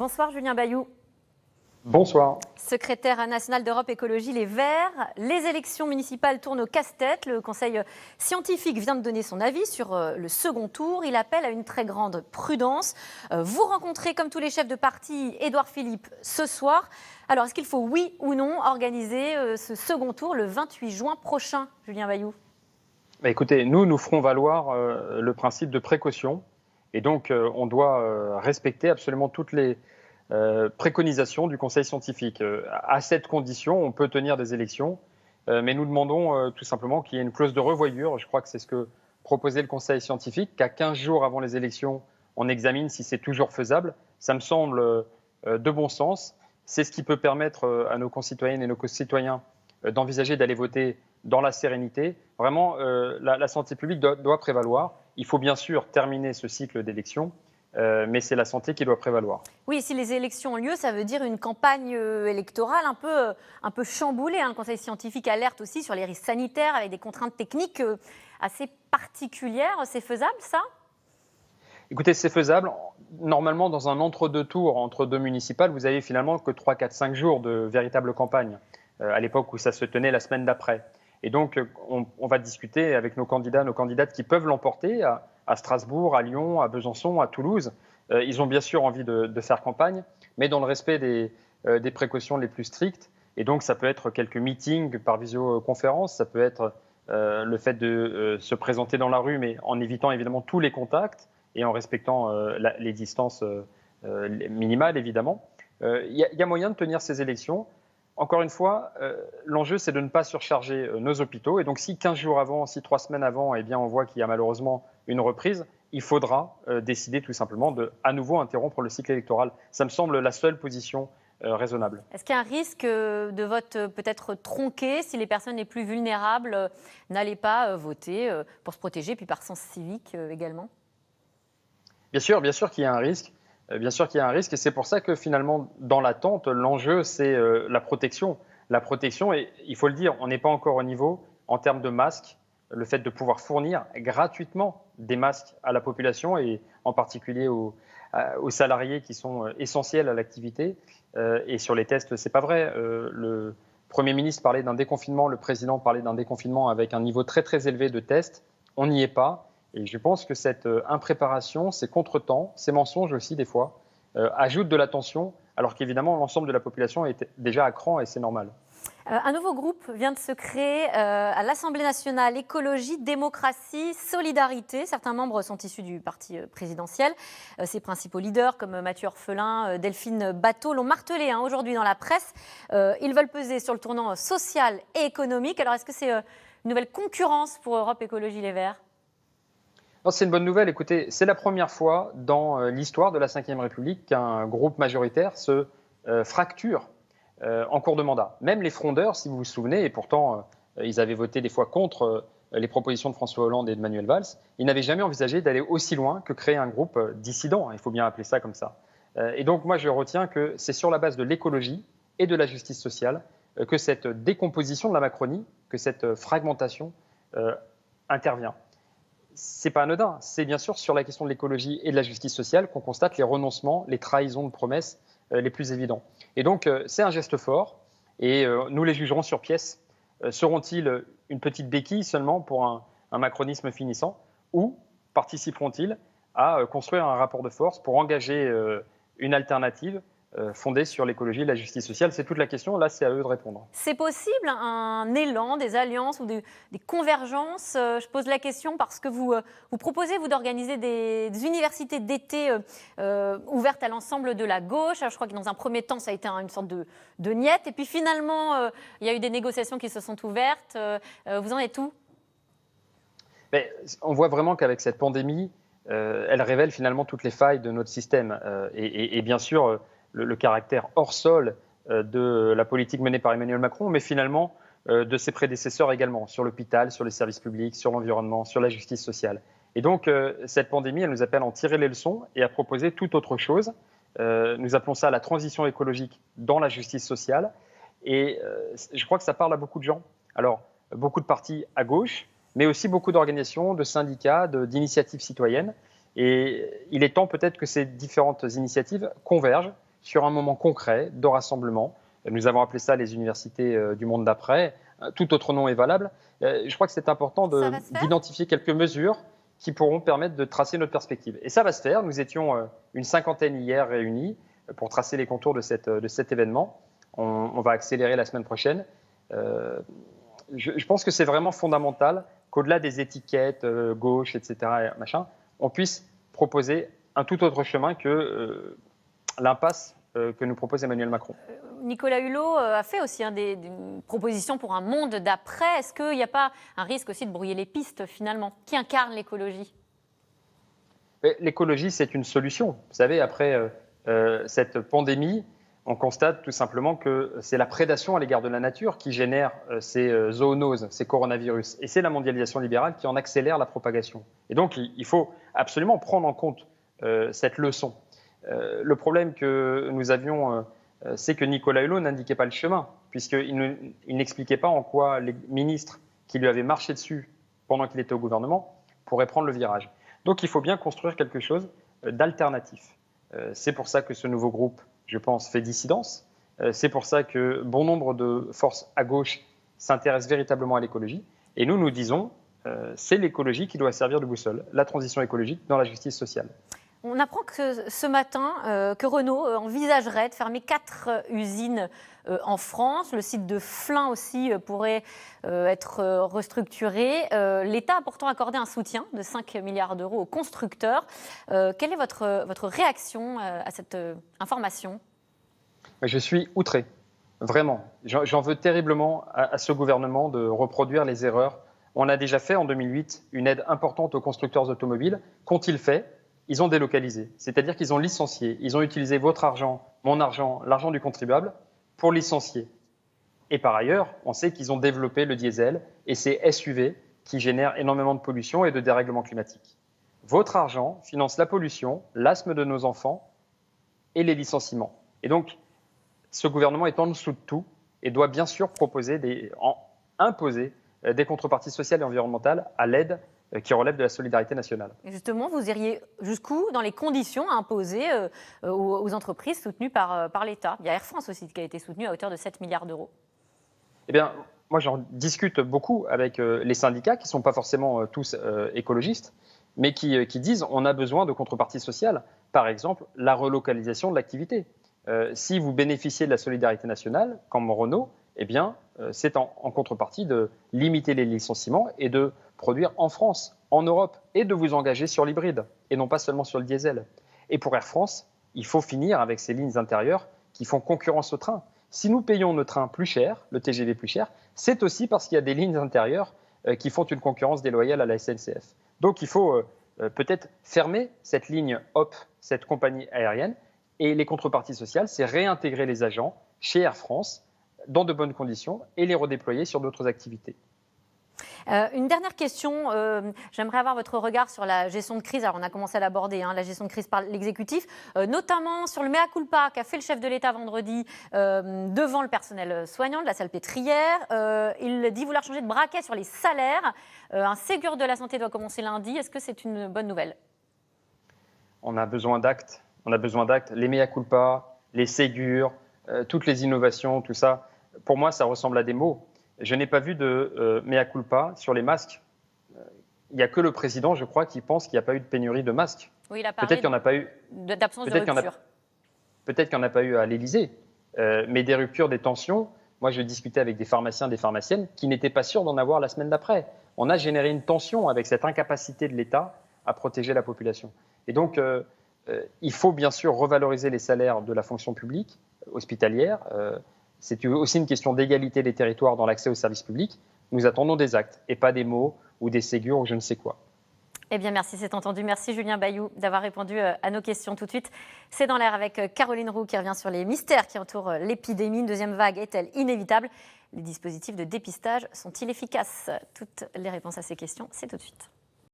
Bonsoir Julien Bayou. Bonsoir. Secrétaire national d'Europe Écologie Les Verts. Les élections municipales tournent au casse-tête. Le Conseil scientifique vient de donner son avis sur le second tour. Il appelle à une très grande prudence. Vous rencontrez, comme tous les chefs de parti, Édouard Philippe ce soir. Alors, est-ce qu'il faut, oui ou non, organiser ce second tour le 28 juin prochain, Julien Bayou ? Écoutez, nous ferons valoir le principe de précaution. Et donc, on doit respecter absolument toutes les préconisations du Conseil scientifique. À cette condition, on peut tenir des élections, mais nous demandons tout simplement qu'il y ait une clause de revoyure. Je crois que c'est ce que proposait le Conseil scientifique, qu'à 15 jours avant les élections, on examine si c'est toujours faisable. Ça me semble de bon sens. C'est ce qui peut permettre à nos concitoyennes et nos concitoyens d'envisager d'aller voter dans la sérénité. Vraiment, la santé publique doit prévaloir. Il faut bien sûr terminer ce cycle d'élections, mais c'est la santé qui doit prévaloir. Oui, si les élections ont lieu, ça veut dire une campagne électorale un peu chamboulée. Le Conseil scientifique alerte aussi sur les risques sanitaires avec des contraintes techniques assez particulières. C'est faisable, ça ? Écoutez, c'est faisable. Normalement, dans un entre-deux tours, entre deux municipales, vous avez finalement que 3, 4, 5 jours de véritable campagne, à l'époque où ça se tenait la semaine d'après. Et donc, on va discuter avec nos candidats, nos candidates qui peuvent l'emporter à Strasbourg, à Lyon, à Besançon, à Toulouse. Ils ont bien sûr envie de faire campagne, mais dans le respect des précautions les plus strictes. Et donc, ça peut être quelques meetings par visioconférence, ça peut être le fait de se présenter dans la rue, mais en évitant évidemment tous les contacts et en respectant les distances minimales, évidemment. Il y a moyen de tenir ces élections. Encore une fois, l'enjeu, c'est de ne pas surcharger nos hôpitaux. Et donc, si 15 jours avant, si 3 semaines avant, eh bien, on voit qu'il y a malheureusement une reprise, il faudra décider tout simplement de à nouveau interrompre le cycle électoral. Ça me semble la seule position raisonnable. Est-ce qu'il y a un risque de vote peut-être tronqué si les personnes les plus vulnérables n'allaient pas voter pour se protéger, puis par sens civique également ? Bien sûr qu'il y a un risque. Bien sûr qu'il y a un risque et c'est pour ça que finalement, dans l'attente, l'enjeu, c'est la protection. La protection, et il faut le dire, on n'est pas encore au niveau en termes de masques, le fait de pouvoir fournir gratuitement des masques à la population et en particulier aux salariés qui sont essentiels à l'activité. Et sur les tests, c'est pas vrai. Le Premier ministre parlait d'un déconfinement, le Président parlait d'un déconfinement avec un niveau très très élevé de tests. On n'y est pas. Et je pense que cette impréparation, ces contretemps, ces mensonges aussi des fois, ajoutent de la tension, alors qu'évidemment l'ensemble de la population est déjà à cran et c'est normal. Un nouveau groupe vient de se créer à l'Assemblée nationale, Écologie, Démocratie, Solidarité. Certains membres sont issus du parti présidentiel. Ses principaux leaders, comme Mathieu Orphelin, Delphine Batho, l'ont martelé aujourd'hui dans la presse. Ils veulent peser sur le tournant social et économique. Alors est-ce que c'est une nouvelle concurrence pour Europe Écologie Les Verts ? Non, c'est une bonne nouvelle. Écoutez, c'est la première fois dans l'histoire de la Ve République qu'un groupe majoritaire se fracture en cours de mandat. Même les frondeurs, si vous vous souvenez, et pourtant ils avaient voté des fois contre les propositions de François Hollande et de Manuel Valls, ils n'avaient jamais envisagé d'aller aussi loin que créer un groupe dissident. Il faut bien appeler ça comme ça. Et donc moi, je retiens que c'est sur la base de l'écologie et de la justice sociale que cette décomposition de la Macronie, que cette fragmentation intervient. C'est pas anodin. C'est bien sûr sur la question de l'écologie et de la justice sociale qu'on constate les renoncements, les trahisons de promesses les plus évidents. Et donc, c'est un geste fort et nous les jugerons sur pièce. Seront-ils une petite béquille seulement pour un macronisme finissant ou participeront-ils à construire un rapport de force pour engager une alternative fondée sur l'écologie et la justice sociale? C'est toute la question. Là, c'est à eux de répondre. C'est possible un élan, des alliances ou des convergences? Je pose la question parce que vous proposez, vous, d'organiser des universités d'été ouvertes à l'ensemble de la gauche. Alors, je crois que dans un premier temps, ça a été une sorte de niette. Et puis finalement, il y a eu des négociations qui se sont ouvertes. Vous en êtes où? Mais on voit vraiment qu'avec cette pandémie, elle révèle finalement toutes les failles de notre système. Et bien sûr, le caractère hors sol de la politique menée par Emmanuel Macron, mais finalement de ses prédécesseurs également, sur l'hôpital, sur les services publics, sur l'environnement, sur la justice sociale. Et donc, cette pandémie, elle nous appelle à en tirer les leçons et à proposer tout autre chose. Nous appelons ça la transition écologique dans la justice sociale. Et je crois que ça parle à beaucoup de gens. Alors, beaucoup de partis à gauche, mais aussi beaucoup d'organisations, de syndicats, d'initiatives citoyennes. Et il est temps peut-être que ces différentes initiatives convergent sur un moment concret de rassemblement. Nous avons appelé ça les universités du monde d'après. Tout autre nom est valable. Je crois que c'est important d'identifier quelques mesures qui pourront permettre de tracer notre perspective. Et ça va se faire. Nous étions une cinquantaine hier réunis pour tracer les contours de cet événement. On va accélérer la semaine prochaine. Je pense que c'est vraiment fondamental qu'au-delà des étiquettes, gauche, etc., on puisse proposer un tout autre chemin que l'impasse que nous propose Emmanuel Macron. Nicolas Hulot a fait aussi des propositions pour un monde d'après. Est-ce qu'il n'y a pas un risque aussi de brouiller les pistes finalement? Qui incarne l'écologie? L'écologie, c'est une solution. Vous savez, après cette pandémie, on constate tout simplement que c'est la prédation à l'égard de la nature qui génère ces zoonoses, ces coronavirus. Et c'est la mondialisation libérale qui en accélère la propagation. Et donc, il faut absolument prendre en compte cette leçon. Le problème que nous avions, c'est que Nicolas Hulot n'indiquait pas le chemin, puisqu'il n'expliquait pas en quoi les ministres qui lui avaient marché dessus pendant qu'il était au gouvernement pourraient prendre le virage. Donc, il faut bien construire quelque chose d'alternatif. C'est pour ça que ce nouveau groupe, je pense, fait dissidence. C'est pour ça que bon nombre de forces à gauche s'intéressent véritablement à l'écologie. Et nous disons, c'est l'écologie qui doit servir de boussole, la transition écologique dans la justice sociale. On apprend que ce matin, que Renault envisagerait de fermer 4 usines en France. Le site de Flins aussi pourrait être restructuré. L'État a pourtant accordé un soutien de 5 milliards d'euros aux constructeurs. Quelle est votre réaction à cette information? Je suis outré, vraiment. J'en veux terriblement à ce gouvernement de reproduire les erreurs. On a déjà fait en 2008 une aide importante aux constructeurs automobiles. Qu'ont-ils fait? Ils ont délocalisé, c'est-à-dire qu'ils ont licencié. Ils ont utilisé votre argent, mon argent, l'argent du contribuable pour licencier. Et par ailleurs, on sait qu'ils ont développé le diesel et ces SUV qui génèrent énormément de pollution et de dérèglement climatique. Votre argent finance la pollution, l'asthme de nos enfants et les licenciements. Et donc, ce gouvernement est en dessous de tout et doit bien sûr imposer des contreparties sociales et environnementales à l'aide qui relève de la solidarité nationale. Et justement, vous iriez jusqu'où dans les conditions à imposer aux entreprises soutenues par l'État? Il y a Air France aussi qui a été soutenue à hauteur de 7 milliards d'euros. Eh bien, moi j'en discute beaucoup avec les syndicats qui ne sont pas forcément tous écologistes, mais qui disent on a besoin de contreparties sociales. Par exemple, la relocalisation de l'activité. Si vous bénéficiez de la solidarité nationale, comme Renault, eh bien, c'est en contrepartie de limiter les licenciements et de produire en France, en Europe, et de vous engager sur l'hybride, et non pas seulement sur le diesel. Et pour Air France, il faut finir avec ces lignes intérieures qui font concurrence au train. Si nous payons nos trains plus cher, le TGV plus cher, c'est aussi parce qu'il y a des lignes intérieures qui font une concurrence déloyale à la SNCF. Donc il faut peut-être fermer cette ligne HOP, cette compagnie aérienne, et les contreparties sociales, c'est réintégrer les agents chez Air France dans de bonnes conditions et les redéployer sur d'autres activités. Une dernière question, j'aimerais avoir votre regard sur la gestion de crise. Alors on a commencé à l'aborder, la gestion de crise par l'exécutif, notamment sur le mea culpa qu'a fait le chef de l'État vendredi devant le personnel soignant de la Salpêtrière. Il dit vouloir changer de braquet sur les salaires. Un Ségur de la santé doit commencer lundi. Est-ce que c'est une bonne nouvelle? On a besoin d'actes. Les mea culpa, les Ségur, toutes les innovations, tout ça. Pour moi, ça ressemble à des mots. Je n'ai pas vu de mea culpa sur les masques. Il n'y a que le président, je crois, qui pense qu'il n'y a pas eu de pénurie de masques. Oui, il a parlé d'absence de rupture. Peut-être qu'il n'y en a pas eu à l'Élysée, mais des ruptures, des tensions. Moi, je discutais avec des pharmaciens, des pharmaciennes qui n'étaient pas sûrs d'en avoir la semaine d'après. On a généré une tension avec cette incapacité de l'État à protéger la population. Et donc, il faut bien sûr revaloriser les salaires de la fonction publique hospitalière. C'est aussi une question d'égalité des territoires dans l'accès aux services publics. Nous attendons des actes et pas des mots ou des Ségur ou je ne sais quoi. Eh bien, merci, c'est entendu. Merci Julien Bayou d'avoir répondu à nos questions. Tout de suite, c'est dans l'air avec Caroline Roux qui revient sur les mystères qui entourent l'épidémie. Une deuxième vague est-elle inévitable? Les dispositifs de dépistage sont-ils efficaces? Toutes les réponses à ces questions, c'est tout de suite.